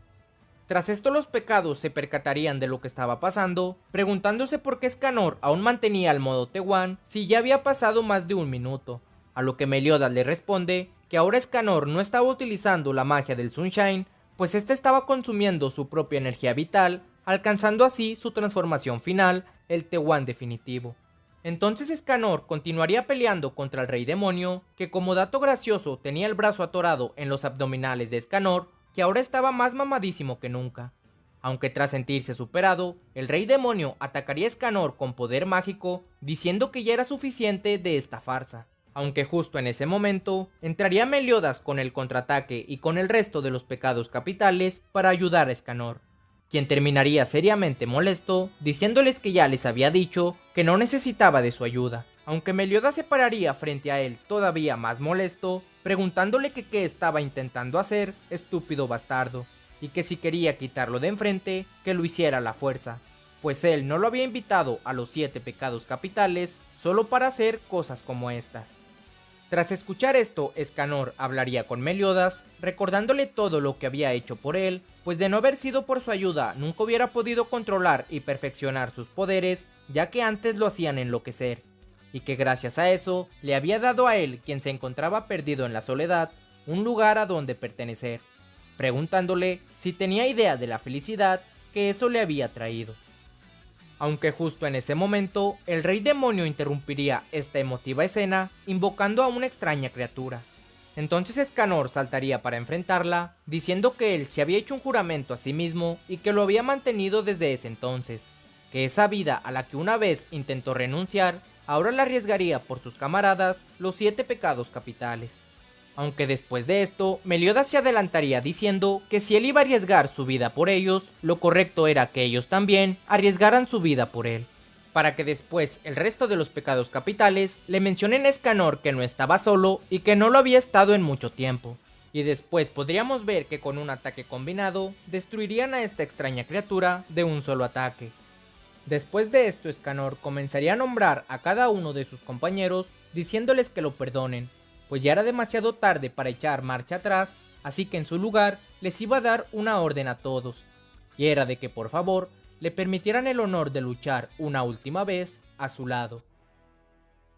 Tras esto los pecados se percatarían de lo que estaba pasando, preguntándose por qué Escanor aún mantenía el modo T1 si ya había pasado más de un minuto, a lo que Meliodas le responde que ahora Escanor no estaba utilizando la magia del Sunshine, pues este estaba consumiendo su propia energía vital, alcanzando así su transformación final, el T1 definitivo. Entonces Escanor continuaría peleando contra el Rey Demonio, que como dato gracioso tenía el brazo atorado en los abdominales de Escanor, que ahora estaba más mamadísimo que nunca. Aunque tras sentirse superado, el Rey Demonio atacaría a Escanor con poder mágico, diciendo que ya era suficiente de esta farsa. Aunque justo en ese momento, entraría Meliodas con el contraataque y con el resto de los pecados capitales para ayudar a Escanor. quien terminaría seriamente molesto, diciéndoles que ya les había dicho que no necesitaba de su ayuda, aunque Meliodas se pararía frente a él todavía más molesto, preguntándole que qué estaba intentando hacer, estúpido bastardo, y que si quería quitarlo de enfrente, que lo hiciera a la fuerza, pues él no lo había invitado a los 7 pecados capitales solo para hacer cosas como estas. Tras escuchar esto, Escanor hablaría con Meliodas, recordándole todo lo que había hecho por él, pues de no haber sido por su ayuda nunca hubiera podido controlar y perfeccionar sus poderes, ya que antes lo hacían enloquecer, y que gracias a eso le había dado a él, quien se encontraba perdido en la soledad, un lugar a donde pertenecer, preguntándole si tenía idea de la felicidad que eso le había traído. Aunque justo en ese momento, el rey demonio interrumpiría esta emotiva escena invocando a una extraña criatura. Entonces Escanor saltaría para enfrentarla, diciendo que él se había hecho un juramento a sí mismo y que lo había mantenido desde ese entonces, que esa vida a la que una vez intentó renunciar, ahora la arriesgaría por sus camaradas, los 7 pecados capitales. Aunque después de esto, Meliodas se adelantaría diciendo que si él iba a arriesgar su vida por ellos, lo correcto era que ellos también arriesgaran su vida por él, para que después el resto de los pecados capitales le mencionen a Escanor que no estaba solo y que no lo había estado en mucho tiempo, y después podríamos ver que con un ataque combinado destruirían a esta extraña criatura de un solo ataque. Después de esto, Escanor comenzaría a nombrar a cada uno de sus compañeros diciéndoles que lo perdonen, pues ya era demasiado tarde para echar marcha atrás, así que en su lugar les iba a dar una orden a todos, y era de que por favor le permitieran el honor de luchar una última vez a su lado.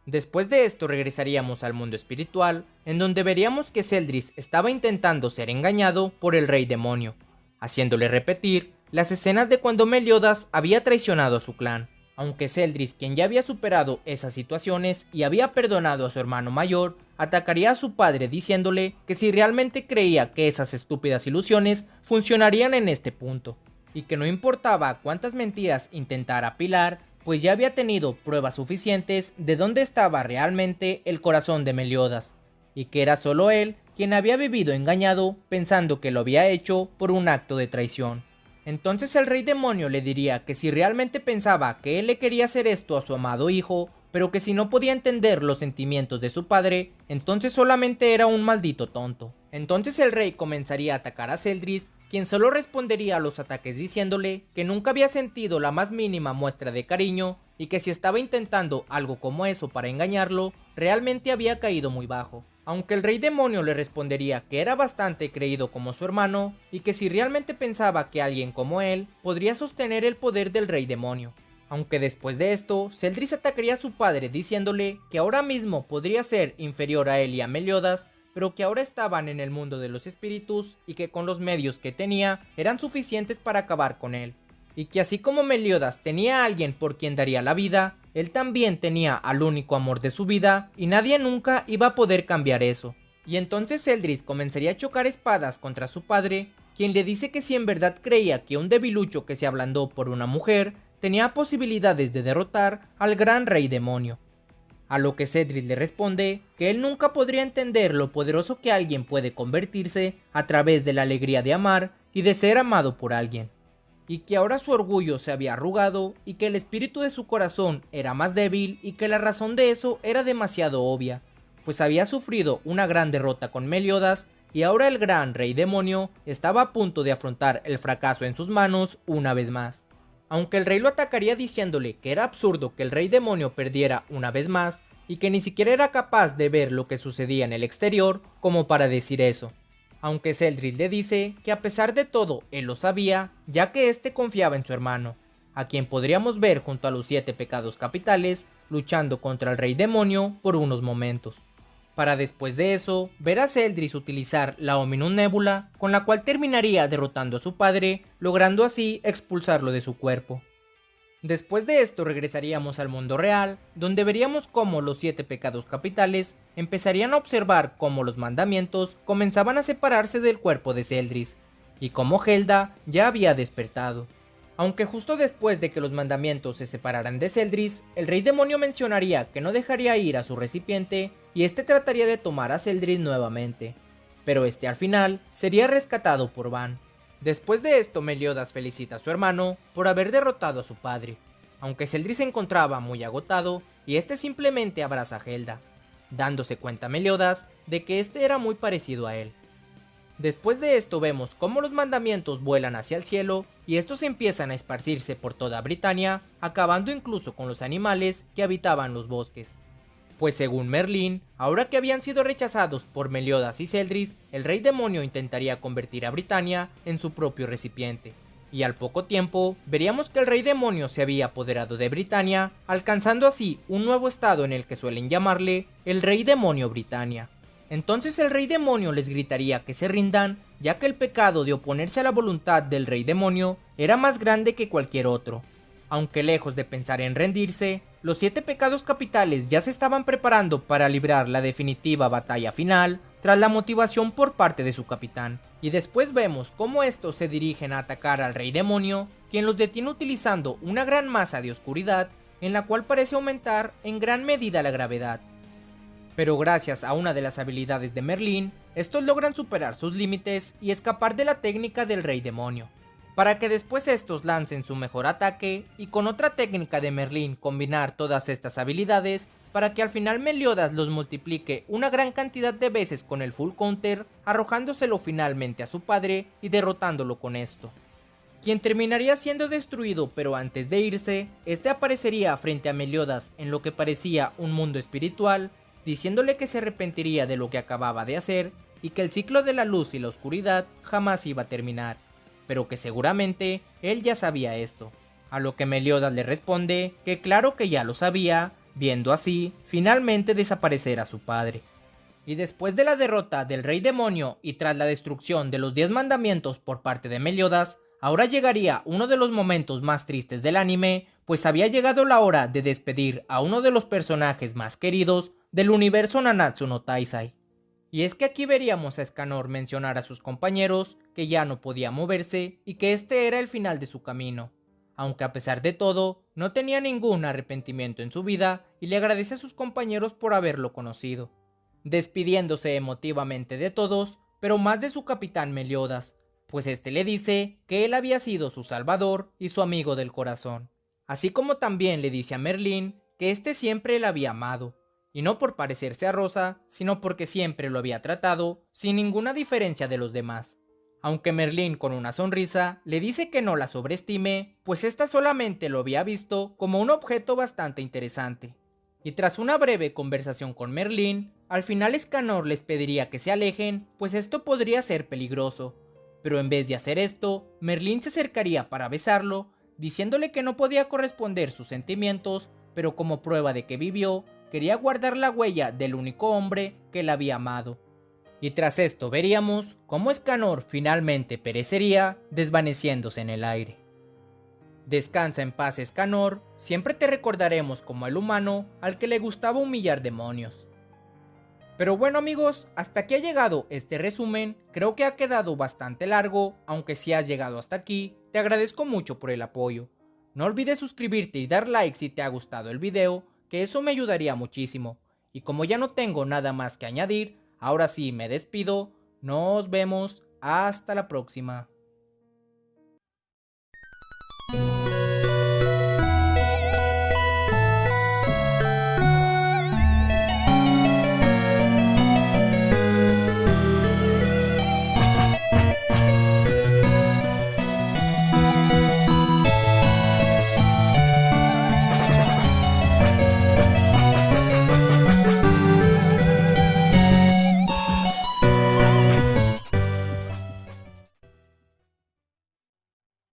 Después de esto regresaríamos al mundo espiritual, en donde veríamos que Celdris estaba intentando ser engañado por el rey demonio, haciéndole repetir las escenas de cuando Meliodas había traicionado a su clan, aunque Celdris, quien ya había superado esas situaciones y había perdonado a su hermano mayor, atacaría a su padre diciéndole que si realmente creía que esas estúpidas ilusiones funcionarían en este punto, y que no importaba cuántas mentiras intentara apilar, pues ya había tenido pruebas suficientes de dónde estaba realmente el corazón de Meliodas, y que era solo él quien había vivido engañado pensando que lo había hecho por un acto de traición. Entonces el rey demonio le diría que si realmente pensaba que él le quería hacer esto a su amado hijo, pero que si no podía entender los sentimientos de su padre, entonces solamente era un maldito tonto. Entonces el rey comenzaría a atacar a Celdris, quien solo respondería a los ataques diciéndole que nunca había sentido la más mínima muestra de cariño y que si estaba intentando algo como eso para engañarlo, realmente había caído muy bajo. Aunque el rey demonio le respondería que era bastante creído como su hermano y que si realmente pensaba que alguien como él podría sostener el poder del rey demonio. Aunque después de esto, Celdris atacaría a su padre diciéndole que ahora mismo podría ser inferior a él y a Meliodas, pero que ahora estaban en el mundo de los espíritus y que con los medios que tenía eran suficientes para acabar con él. Y que así como Meliodas tenía a alguien por quien daría la vida, él también tenía al único amor de su vida y nadie nunca iba a poder cambiar eso. Y entonces Celdris comenzaría a chocar espadas contra su padre, quien le dice que si en verdad creía que un debilucho que se ablandó por una mujer tenía posibilidades de derrotar al gran rey demonio. A lo que Celdris le responde que él nunca podría entender lo poderoso que alguien puede convertirse a través de la alegría de amar y de ser amado por alguien, y que ahora su orgullo se había arrugado y que el espíritu de su corazón era más débil y que la razón de eso era demasiado obvia, pues había sufrido una gran derrota con Meliodas y ahora el gran rey demonio estaba a punto de afrontar el fracaso en sus manos una vez más. Aunque el rey lo atacaría diciéndole que era absurdo que el rey demonio perdiera una vez más y que ni siquiera era capaz de ver lo que sucedía en el exterior como para decir eso. Aunque Celdris le dice que a pesar de todo él lo sabía, ya que este confiaba en su hermano, a quien podríamos ver junto a los 7 pecados capitales luchando contra el rey demonio por unos momentos, para después de eso ver a Celdris utilizar la Ominum Nebula, con la cual terminaría derrotando a su padre, logrando así expulsarlo de su cuerpo. Después de esto regresaríamos al mundo real, donde veríamos cómo los 7 pecados capitales empezarían a observar cómo los mandamientos comenzaban a separarse del cuerpo de Celdris, y cómo Helda ya había despertado. Aunque justo después de que los mandamientos se separaran de Celdris, el rey demonio mencionaría que no dejaría ir a su recipiente y este trataría de tomar a Celdris nuevamente, pero este al final sería rescatado por Van. Después de esto, Meliodas felicita a su hermano por haber derrotado a su padre, aunque Celdris se encontraba muy agotado y este simplemente abraza a Gelda, dándose cuenta Meliodas de que este era muy parecido a él. Después de esto vemos cómo los mandamientos vuelan hacia el cielo y estos empiezan a esparcirse por toda Britania, acabando incluso con los animales que habitaban los bosques. Pues según Merlín, ahora que habían sido rechazados por Meliodas y Celdris, el rey demonio intentaría convertir a Britania en su propio recipiente. Y al poco tiempo, veríamos que el rey demonio se había apoderado de Britania, alcanzando así un nuevo estado en el que suelen llamarle el rey demonio Britania. Entonces el rey demonio les gritaría que se rindan, ya que el pecado de oponerse a la voluntad del rey demonio era más grande que cualquier otro. Aunque lejos de pensar en rendirse, los 7 pecados capitales ya se estaban preparando para librar la definitiva batalla final, tras la motivación por parte de su capitán. Y después vemos cómo estos se dirigen a atacar al rey demonio, quien los detiene utilizando una gran masa de oscuridad, en la cual parece aumentar en gran medida la gravedad. Pero gracias a una de las habilidades de Merlín, estos logran superar sus límites y escapar de la técnica del rey demonio, para que después estos lancen su mejor ataque y con otra técnica de Merlín combinar todas estas habilidades para que al final Meliodas los multiplique una gran cantidad de veces con el full counter, arrojándoselo finalmente a su padre y derrotándolo con esto. Quien terminaría siendo destruido, pero antes de irse, este aparecería frente a Meliodas en lo que parecía un mundo espiritual, diciéndole que se arrepentiría de lo que acababa de hacer y que el ciclo de la luz y la oscuridad jamás iba a terminar, pero que seguramente él ya sabía esto. A lo que Meliodas le responde que claro que ya lo sabía, viendo así finalmente desaparecer a su padre. Y después de la derrota del rey demonio y tras la destrucción de los 10 mandamientos por parte de Meliodas, ahora llegaría uno de los momentos más tristes del anime, pues había llegado la hora de despedir a uno de los personajes más queridos del universo Nanatsu no Taizai. Y es que aquí veríamos a Escanor mencionar a sus compañeros que ya no podía moverse y que este era el final de su camino, aunque a pesar de todo no tenía ningún arrepentimiento en su vida y le agradece a sus compañeros por haberlo conocido, despidiéndose emotivamente de todos, pero más de su capitán Meliodas, pues este le dice que él había sido su salvador y su amigo del corazón, así como también le dice a Merlín que este siempre la había amado, y no por parecerse a Rosa, sino porque siempre lo había tratado sin ninguna diferencia de los demás. Aunque Merlín con una sonrisa le dice que no la sobreestime, pues esta solamente lo había visto como un objeto bastante interesante. Y tras una breve conversación con Merlín, al final Escanor les pediría que se alejen, pues esto podría ser peligroso. Pero en vez de hacer esto, Merlín se acercaría para besarlo, diciéndole que no podía corresponder sus sentimientos, pero como prueba de que vivió, quería guardar la huella del único hombre que la había amado. Y tras esto veríamos cómo Escanor finalmente perecería, desvaneciéndose en el aire. Descansa en paz, Escanor, siempre te recordaremos como el humano al que le gustaba humillar demonios. Pero bueno amigos, hasta aquí ha llegado este resumen, creo que ha quedado bastante largo, aunque si has llegado hasta aquí, te agradezco mucho por el apoyo. No olvides suscribirte y dar like si te ha gustado el video, que eso me ayudaría muchísimo. Y como ya no tengo nada más que añadir, ahora sí me despido, nos vemos, hasta la próxima.